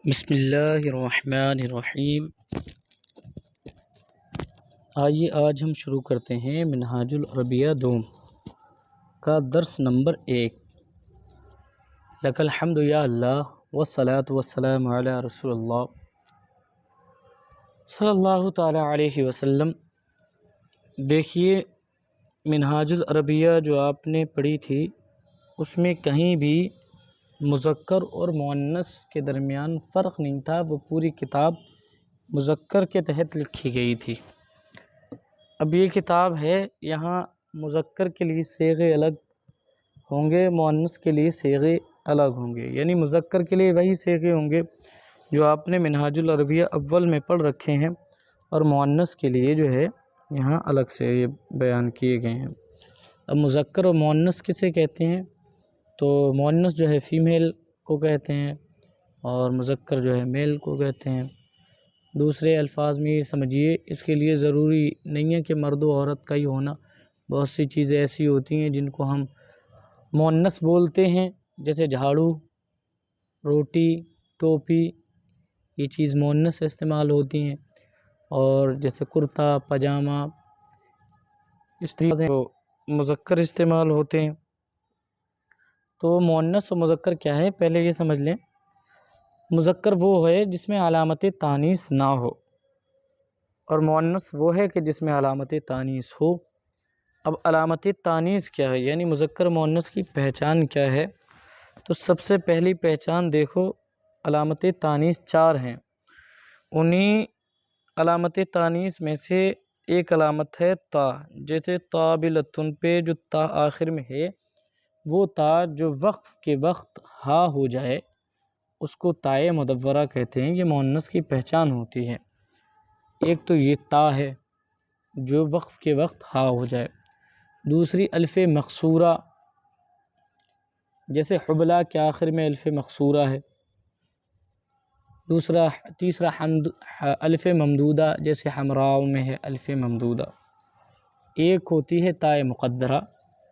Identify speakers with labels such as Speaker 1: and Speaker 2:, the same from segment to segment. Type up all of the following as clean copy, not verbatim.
Speaker 1: بسم اللہ الرحمن الرحیم۔ آئیے آج ہم شروع کرتے ہیں منہاج العربیہ دوم کا درس نمبر 1۔ لک الحمد یا اللہ والصلاة والسلام علی رسول اللہ صلی اللہ تعالی علیہ وسلم۔ دیکھیے منہاج العربیہ جو آپ نے پڑھی تھی اس میں کہیں بھی مذکر اور مؤنث کے درمیان فرق نہیں تھا، وہ پوری کتاب مذکر کے تحت لکھی گئی تھی۔ اب یہ کتاب ہے، یہاں مذکر کے لیے صیغے الگ ہوں گے، مؤنث کے لیے صیغے الگ ہوں گے، یعنی مذکر کے لیے وہی صیغے ہوں گے جو آپ نے منہاج العربیہ اول میں پڑھ رکھے ہیں، اور مؤنث کے لیے جو ہے یہاں الگ سے یہ بیان کیے گئے ہیں۔ اب مذکر اور مؤنث کسے کہتے ہیں؟ تو مؤنث جو ہے فیمیل کو کہتے ہیں اور مذکر جو ہے میل کو کہتے ہیں۔ دوسرے الفاظ میں یہ سمجھیے، اس کے لیے ضروری نہیں ہے کہ مرد و عورت کا ہی ہونا، بہت سی چیزیں ایسی ہوتی ہیں جن کو ہم مؤنث بولتے ہیں، جیسے جھاڑو، روٹی، ٹوپی، یہ چیز مؤنث استعمال ہوتی ہیں، اور جیسے کرتا پاجامہ، اس طریقے سے مذکر استعمال ہوتے ہیں۔ تو مؤنث و مذکر کیا ہے، پہلے یہ سمجھ لیں۔ مذکر وہ ہے جس میں علامت تانیث نہ ہو، اور مؤنث وہ ہے کہ جس میں علامت تانیث ہو۔ اب علامت تانیث کیا ہے، یعنی مذکر مؤنث کی پہچان کیا ہے؟ تو سب سے پہلی پہچان دیکھو، علامت تانیث 4 ہیں۔ انہی علامت تانیث میں سے ایک علامت ہے تا، جیسے طابلتن پہ جو تا آخر میں ہے، وہ تا جو وقف کے وقت ہا ہو جائے اس کو تائے مدورہ کہتے ہیں، یہ مؤنث کی پہچان ہوتی ہے۔ ایک تو یہ تا ہے جو وقف کے وقت ہا ہو جائے، دوسری الف مقصورہ، جیسے حبلہ کے آخر میں الف مقصورہ ہے، تیسرا الف ممدودہ، جیسے حمراء میں ہے الف ممدودہ۔ ایک ہوتی ہے تائے مقدرہ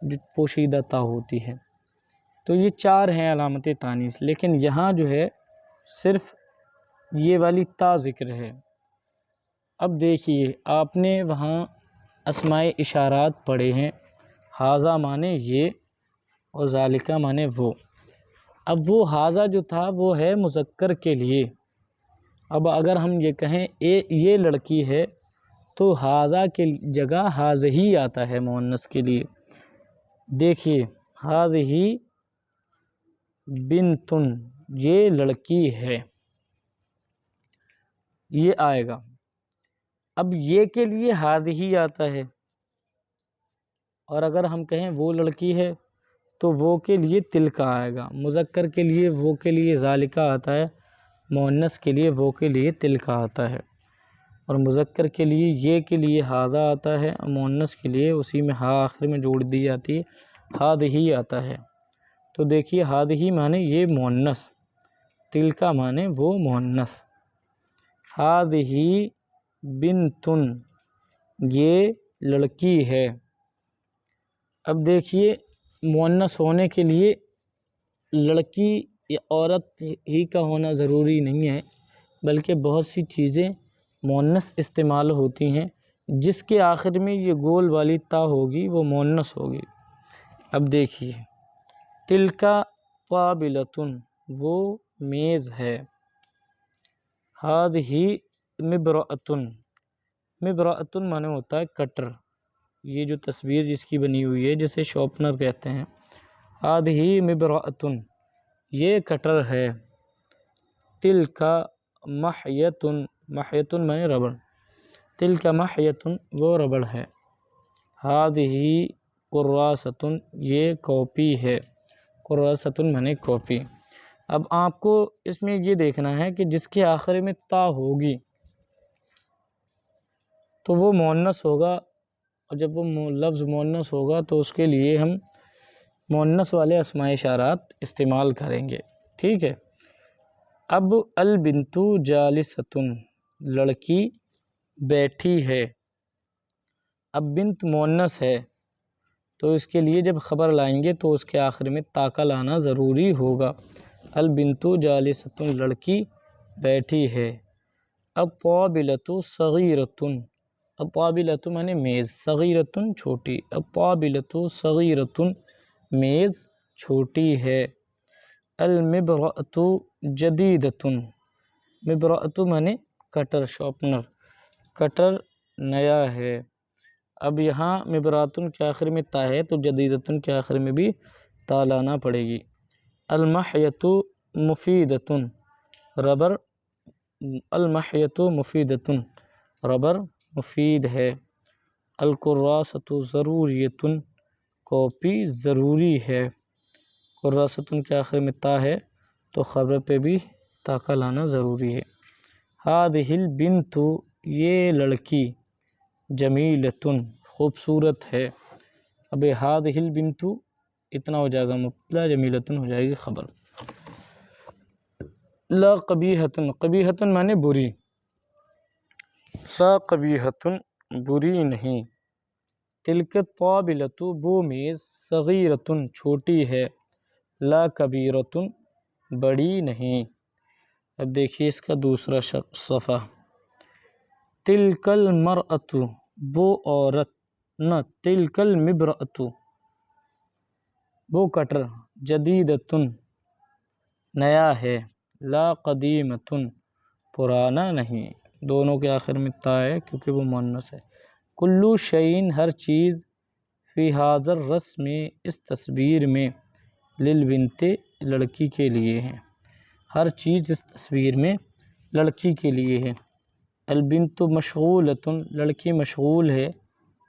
Speaker 1: جو پوشیدہ تا ہوتی ہے۔ تو یہ 4 ہیں علامت تانیث، لیکن یہاں جو ہے صرف یہ والی تا ذکر ہے۔ اب دیکھیے، آپ نے وہاں اسماء اشارات پڑھے ہیں، ھذا مانے یہ اور ذالکہ مانے وہ۔ اب وہ ھذا جو تھا وہ ہے مذکر کے لیے۔ اب اگر ہم یہ کہیں یہ لڑکی ہے تو ھذا کی جگہ ھذہ آتا ہے مؤنث کے لیے۔ دیکھیے، ھذہ بنتن، یہ لڑکی ہے، یہ آئے گا۔ اب یہ کے لیے ھذہ آتا ہے، اور اگر ہم کہیں وہ لڑکی ہے تو وہ کے لیے تلکا آئے گا۔ مذکر کے لیے وہ کے لیے ذالکہ آتا ہے، مؤنث کے لیے وہ کے لیے تلکا آتا ہے، اور مذکر کے لیے یہ کے لیے ھذا آتا ہے، اور مؤنث کے لیے اسی میں ہا آخر میں جوڑ دی جاتی ہے، ھذہ آتا ہے۔ تو دیکھیے، ھذہ مانے یہ مؤنث، تلکا مانے وہ مؤنث۔ ھذہ بنتن، یہ لڑکی ہے۔ اب دیکھیے، مؤنث ہونے کے لیے لڑکی یا عورت ہی کا ہونا ضروری نہیں ہے، بلکہ بہت سی چیزیں مؤنث استعمال ہوتی ہیں، جس کے آخر میں یہ گول والی تا ہوگی وہ مؤنث ہوگی۔ اب دیکھیے، تلکا طابلتن، وہ میز ہے۔ ھذہ مبرأۃن، مبرأۃن مانے ہوتا ہے کٹر، یہ جو تصویر جس کی بنی ہوئی ہے جسے شارپنر کہتے ہیں۔ ھذہ مبرأۃن، یہ کٹر ہے۔ تلکا محیۃن، محیۃن مانے ربڑ، تلکا محیۃن، وہ ربڑ ہے۔ ھذہ کراستن، یہ کاپی ہے، کراستن مانے کاپی۔ اب آپ کو اس میں یہ دیکھنا ہے کہ جس کے آخر میں تا ہوگی تو وہ مؤنث ہوگا، اور جب وہ لفظ مؤنث ہوگا تو اس کے لیے ہم مؤنث والے اسماء اشارات استعمال کریں گے، ٹھیک ہے۔ اب البنت جالستن، لڑکی بیٹھی ہے۔ اب بنت مؤنث ہے تو اس کے لیے جب خبر لائیں گے تو اس کے آخر میں تا کا لانا ضروری ہوگا۔ البنت جالستن، لڑکی بیٹھی ہے۔ الطابلۃ صغیرۃ، الطابلۃ معنی میز، صغیرۃ چھوٹی، الطابلۃ صغیرۃ میز چھوٹی ہے۔ المبرأۃ جدیدۃ، مبرأۃ معنی کٹر، شارپنر، کٹر نیا ہے۔ اب یہاں مبراتن کے آخر میں تا ہے تو جدیدتن کے آخر میں بھی تا لانا پڑے گی۔ المحیۃ مفیدۃ، ربر، المحیۃ مفیدۃ ربر مفید ہے۔ الکراست ضروریۃ، کاپی ضروری ہے۔ کراستن کے آخر میں تا ہے تو خبر پہ بھی تا کا لانا ضروری ہے۔ ہذہ البنت، یہ لڑکی، جمیلۃ خوبصورت ہے۔ اب ہذہ البنت اتنا ہو جائے گا مبتدا، جمیلۃ ہو جائے گی خبر۔ لا قبیحۃ، قبیحۃ معنی بری، لا قبیحۃ بری نہیں۔ تلک الطابلۃ، وہ میز، صغیرۃ چھوٹی ہے، لا کبیرۃ بڑی نہیں۔ اب دیکھیے اس کا دوسرا صفحہ۔ تلک المرأۃ، وہ عورت، نہ تلک المبرأۃ، وہ کٹر، جدیدۃ نیا ہے، لا قدیمۃ پرانا نہیں۔ دونوں کے آخر میں تا ہے کیونکہ وہ مؤنث ہے۔ کلو شیء، ہر چیز، فی ھذا الرسم، اس تصویر میں، للبنت لڑکی کے لیے ہے، ہر چیز اس تصویر میں لڑکی کے لیے ہے۔ البنت مشغولۃ، لڑکی مشغول ہے،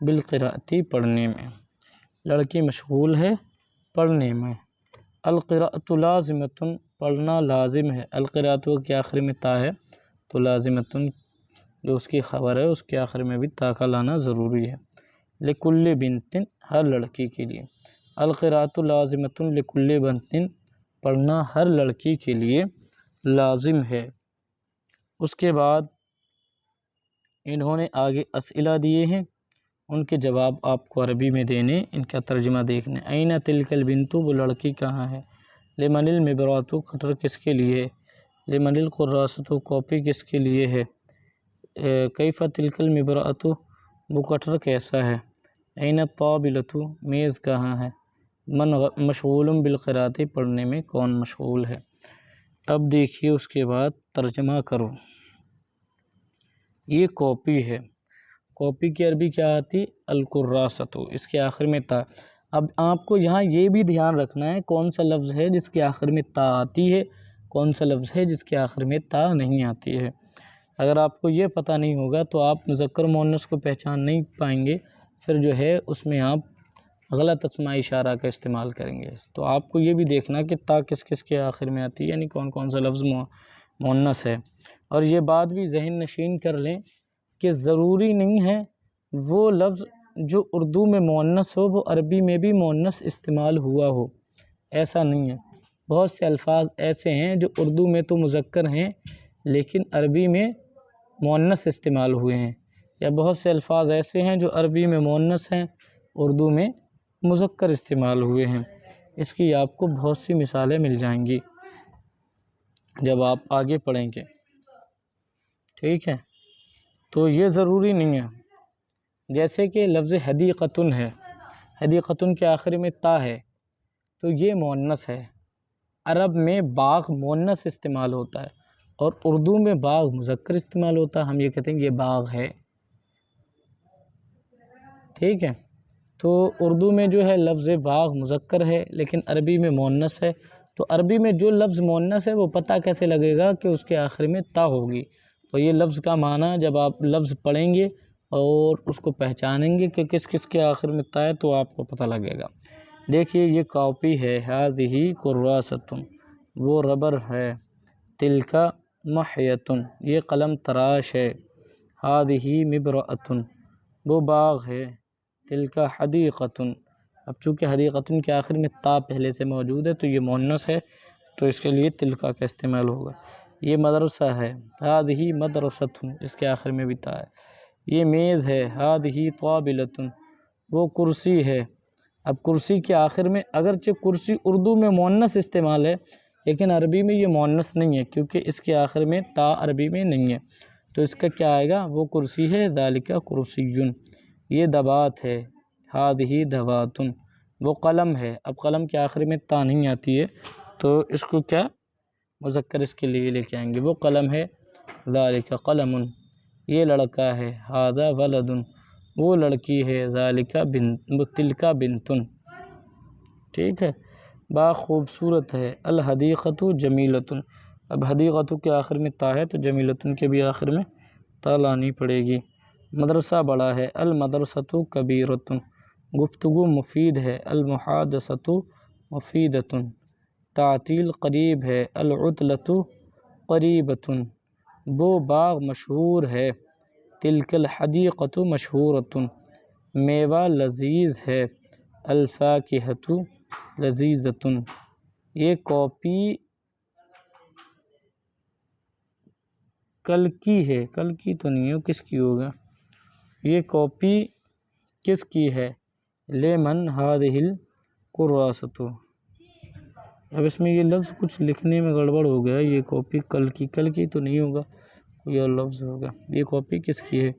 Speaker 1: بالقراءۃ پڑھنے میں، لڑکی مشغول ہے پڑھنے میں۔ القراءۃ لازمۃ، پڑھنا لازم ہے، القراءۃ کے آخر میں تا ہے تو لازمۃ جو اس کی خبر ہے اس کے آخر میں بھی تا کا لانا ضروری ہے۔ لکل بنت، ہر لڑکی کے لیے۔ القراءۃ لازمۃ لکل بنت، پڑھنا ہر لڑکی کے لیے لازم ہے۔ اس کے بعد انہوں نے آگے اسئلہ دیے ہیں، ان کے جواب آپ کو عربی میں دینے، ان کا ترجمہ دیکھنا۔ این تلک البنت، وہ لڑکی کہاں ہے؟ لمن المبرأۃ، کٹر کس کے لیے ہے؟ لمن الکراست، کاپی کس کے لیے ہے؟ کیف تلک المبرأۃ، وہ کٹر کیسا ہے؟ این الطابلۃ، میز کہاں ہے؟ من مشغول بالقراءۃ، پڑھنے میں کون مشغول ہے؟ اب دیکھیے اس کے بعد ترجمہ کرو۔ یہ کاپی ہے، کاپی کی عربی کیا آتی؟ الکراست، اس کے آخر میں تا۔ اب آپ کو یہاں یہ بھی دھیان رکھنا ہے کون سا لفظ ہے جس کے آخر میں تا آتی ہے، کون سا لفظ ہے جس کے آخر میں تا نہیں آتی ہے۔ اگر آپ کو یہ پتہ نہیں ہوگا تو آپ مذکر مؤنث کو پہچان نہیں پائیں گے، پھر جو ہے اس میں آپ غلط اسماء اشارہ کا استعمال کریں گے۔ تو آپ کو یہ بھی دیکھنا کہ تا کس کس کے آخر میں آتی ہے، یعنی کون کون سا لفظ مؤنث ہے۔ اور یہ بات بھی ذہن نشین کر لیں کہ ضروری نہیں ہے وہ لفظ جو اردو میں مؤنث ہو وہ عربی میں بھی مؤنث استعمال ہوا ہو، ایسا نہیں ہے۔ بہت سے الفاظ ایسے ہیں جو اردو میں تو مذکر ہیں لیکن عربی میں مؤنث استعمال ہوئے ہیں، یا بہت سے الفاظ ایسے ہیں جو عربی میں مؤنث ہیں اردو میں مذکر استعمال ہوئے ہیں۔ اس کی آپ کو بہت سی مثالیں مل جائیں گی جب آپ آگے پڑھیں گے، ٹھیک ہے؟ تو یہ ضروری نہیں ہے۔ جیسے کہ لفظ حدیقۃن ہے، حدیقۃن کے آخر میں تا ہے تو یہ مؤنث ہے۔ عرب میں باغ مؤنث استعمال ہوتا ہے اور اردو میں باغ مذکر استعمال ہوتا ہے، ہم یہ کہتے ہیں یہ باغ ہے، ٹھیک ہے؟ تو اردو میں جو ہے لفظ باغ مذکر ہے لیکن عربی میں مؤنث ہے، تو عربی میں جو لفظ مؤنث ہے وہ پتہ کیسے لگے گا کہ اس کے آخر میں تا ہوگی؟ اور یہ لفظ کا معنی جب آپ لفظ پڑھیں گے اور اس کو پہچانیں گے کہ کس کس کے آخر میں تا ہے تو آپ کو پتہ لگے گا۔ دیکھیے یہ کاپی ہے، ہذہ کراست، وہ ربر ہے، تلک محیۃ، یہ قلم تراش ہے، ہذہ مبرأۃ، وہ باغ ہے، تلک حدیقۃ۔ اب چونکہ حدیقۃ کے آخر میں تا پہلے سے موجود ہے تو یہ مؤنث ہے تو اس کے لیے تلک کا استعمال ہوگا۔ یہ مدرسہ ہے، ہذہ مدرسۃ، اس کے آخر میں بھی تا ہے۔ یہ میز ہے، ہذہ طابلۃ، وہ کرسی ہے۔ اب کرسی کے آخر میں اگرچہ کرسی اردو میں مؤنث استعمال ہے لیکن عربی میں یہ مؤنث نہیں ہے کیونکہ اس کے آخر میں تا عربی میں نہیں ہے، تو اس کا کیا آئے گا؟ وہ کرسی ہے، ذالک کرسیٌ، یہ دوات ہے، ہذہ دوات، وہ قلم ہے، اب قلم کے آخر میں تا نہیں آتی ہے تو اس کو کیا مذکر اس کے لیے لے کے آئیں گے، وہ قلم ہے، ذالک قلم، یہ لڑکا ہے، ھذا ولد، وہ لڑکی ہے، ذالک بنت، تلک بنت، ٹھیک ہے۔ با خوبصورت ہے، الحدیقۃ جمیلۃ، اب حدیقۃ کے آخر میں تا ہے تو جمیلۃ کے بھی آخر میں تا لانی پڑے گی۔ مدرسہ بڑا ہے، المدرسۃ کبیرۃ، گفتگو مفید ہے، المحادثۃ مفیدۃ، تعطیل قریب ہے، العطلۃ قریبۃ، وہ باغ مشہور ہے، تلک الحدیقۃ مشہورۃ، میوہ لذیذ ہے، الفاکہۃ لذیذۃ، یہ کاپی کل کی ہے، کل کی تو نہیں ہے، کس کی ہوگا؟ یہ کاپی کس کی ہے؟ لمن ھذہ الکراسۃ، اب اس میں یہ لفظ کچھ لکھنے میں گڑبڑ ہو گیا، یہ کاپی کل کی، کل کی تو نہیں ہوگا، کوئی اور لفظ ہوگا، یہ کاپی کس کی ہے؟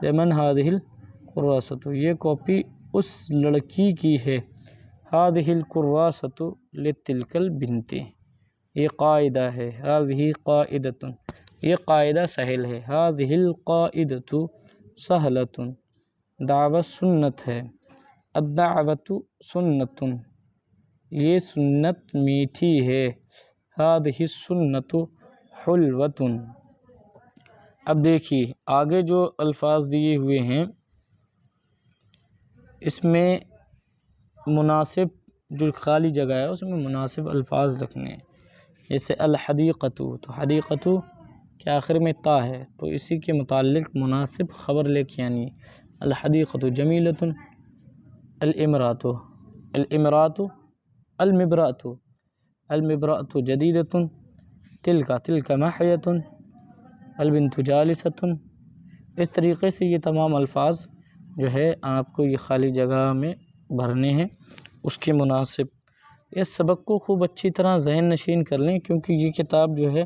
Speaker 1: لمن ھذہ الکراسۃ، یہ کاپی اس لڑکی کی ہے، ھذہ الکراسۃ لتلک البنت، یہ قاعدہ ہے، ھذہ قاعدۃ، یہ قاعدہ سہل ہے، ھذہ القاعدۃ سہلۃ، دعوت سنت ہے، الدعوۃ سنۃ، یہ سنت میٹھی ہے، ھذہ السنۃ حلوۃ۔ اب دیکھیے آگے جو الفاظ دیے ہوئے ہیں اس میں مناسب جو خالی جگہ ہے اس میں مناسب الفاظ رکھنے ہیں، جیسے الحدیقۃ، تو حدیقۃ کے آخر میں تا ہے تو اسی کے متعلق مناسب خبر لے کے آنی ہے، الحدیقۃ جمیلۃ، الامراۃ، الامراۃ، المبرأۃ، المبرأۃ جدیدۃ، تلک محیۃ، البنت جالسۃ، اس طریقے سے یہ تمام الفاظ جو ہے آپ کو یہ خالی جگہ میں بھرنے ہیں اس کے مناسب۔ اس سبق کو خوب اچھی طرح ذہن نشین کر لیں کیونکہ یہ کتاب جو ہے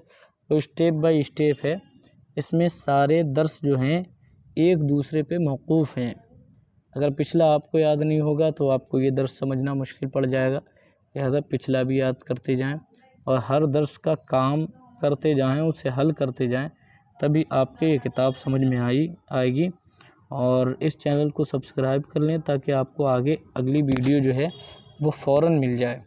Speaker 1: وہ اسٹیپ بائی اسٹیپ ہے، اس میں سارے درس جو ہیں ایک دوسرے پہ موقوف ہیں، اگر پچھلا آپ کو یاد نہیں ہوگا تو آپ کو یہ درس سمجھنا مشکل پڑ جائے گا، لہذا پچھلا بھی یاد کرتے جائیں اور ہر درس کا کام کرتے جائیں، اسے حل کرتے جائیں، تبھی آپ کے یہ کتاب سمجھ میں آئے گی۔ اور اس چینل کو سبسکرائب کر لیں تاکہ آپ کو آگے اگلی ویڈیو جو ہے وہ فوراً مل جائے۔